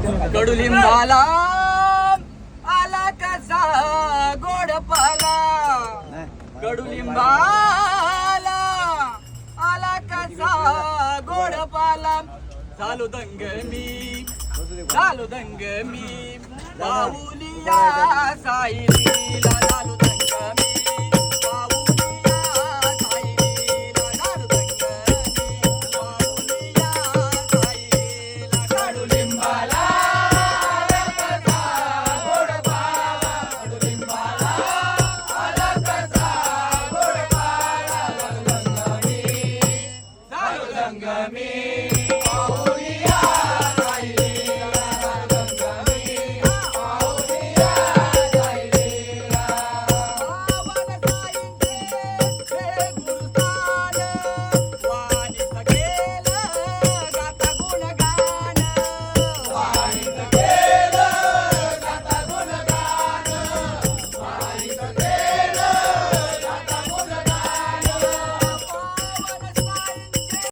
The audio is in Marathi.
कडुलिंबाला आला कसा गोड पाला कडुलिंबाला आला कसा गोड पाला झालो दंग मी पाऊलिया साईला झालो दंग